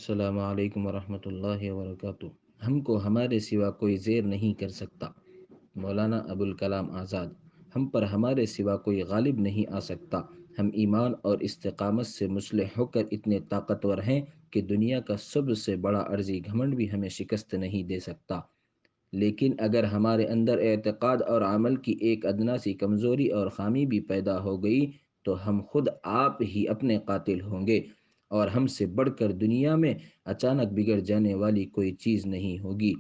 السلام علیکم ورحمۃ اللہ وبرکاتہ۔ ہم کو ہمارے سوا کوئی زیر نہیں کر سکتا، مولانا ابوالکلام آزاد۔ ہم پر ہمارے سوا کوئی غالب نہیں آ سکتا۔ ہم ایمان اور استقامت سے مسلح ہو کر اتنے طاقتور ہیں کہ دنیا کا سب سے بڑا عرضی گھمنڈ بھی ہمیں شکست نہیں دے سکتا۔ لیکن اگر ہمارے اندر اعتقاد اور عمل کی ایک ادنا سی کمزوری اور خامی بھی پیدا ہو گئی تو ہم خود آپ ہی اپنے قاتل ہوں گے، اور ہم سے بڑھ کر دنیا میں اچانک بگڑ جانے والی کوئی چیز نہیں ہوگی۔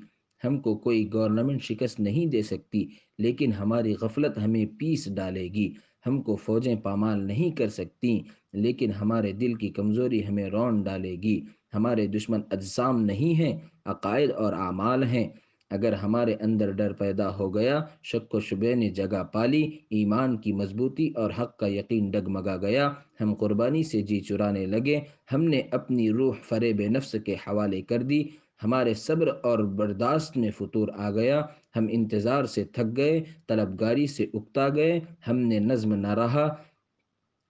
ہم کو کوئی گورنمنٹ شکست نہیں دے سکتی، لیکن ہماری غفلت ہمیں پیس ڈالے گی۔ ہم کو فوجیں پامال نہیں کر سکتی، لیکن ہمارے دل کی کمزوری ہمیں رون ڈالے گی۔ ہمارے دشمن اجسام نہیں ہیں، عقائد اور اعمال ہیں۔ اگر ہمارے اندر ڈر پیدا ہو گیا، شک و شبہ نے جگہ پالی، ایمان کی مضبوطی اور حق کا یقین ڈگمگا گیا، ہم قربانی سے جی چرانے لگے، ہم نے اپنی روح فریب نفس کے حوالے کر دی، ہمارے صبر اور برداشت میں فتور آ گیا، ہم انتظار سے تھک گئے، طلبگاری سے اکتا گئے، ہم نے نظم نہ رہا،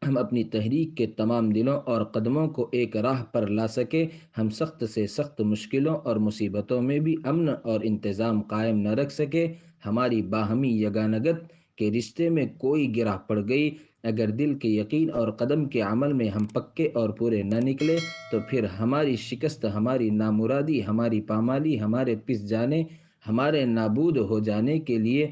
ہم اپنی تحریک کے تمام دلوں اور قدموں کو ایک راہ پر لا سکے، ہم سخت سے سخت مشکلوں اور مصیبتوں میں بھی امن اور انتظام قائم نہ رکھ سکے، ہماری باہمی یگانگت کے رشتے میں کوئی گرہ پڑ گئی۔ اگر دل کے یقین اور قدم کے عمل میں ہم پکے اور پورے نہ نکلے تو پھر ہماری شکست، ہماری نامرادی، ہماری پامالی، ہمارے پس جانے، ہمارے نابود ہو جانے کے لیے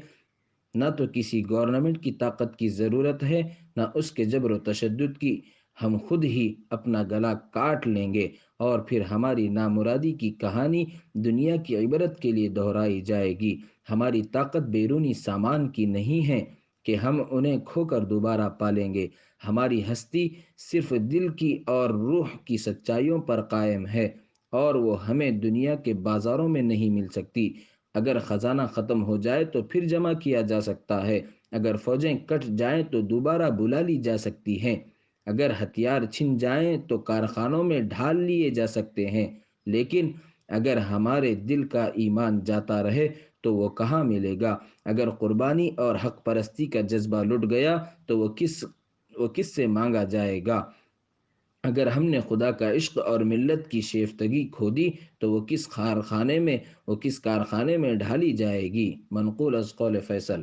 نہ تو کسی گورنمنٹ کی طاقت کی ضرورت ہے، نہ اس کے جبر و تشدد کی۔ ہم خود ہی اپنا گلا کاٹ لیں گے، اور پھر ہماری نامرادی کی کہانی دنیا کی عبرت کے لیے دہرائی جائے گی۔ ہماری طاقت بیرونی سامان کی نہیں ہے کہ ہم انہیں کھو کر دوبارہ پالیں گے۔ ہماری ہستی صرف دل کی اور روح کی سچائیوں پر قائم ہے، اور وہ ہمیں دنیا کے بازاروں میں نہیں مل سکتی۔ اگر خزانہ ختم ہو جائے تو پھر جمع کیا جا سکتا ہے، اگر فوجیں کٹ جائیں تو دوبارہ بلا لی جا سکتی ہیں، اگر ہتھیار چھن جائیں تو کارخانوں میں ڈھال لیے جا سکتے ہیں، لیکن اگر ہمارے دل کا ایمان جاتا رہے تو وہ کہاں ملے گا؟ اگر قربانی اور حق پرستی کا جذبہ لٹ گیا تو وہ کس سے مانگا جائے گا؟ اگر ہم نے خدا کا عشق اور ملت کی شیفتگی کھو دی تو وہ کس کارخانے میں ڈھالی جائے گی؟ منقول از قول فیصل۔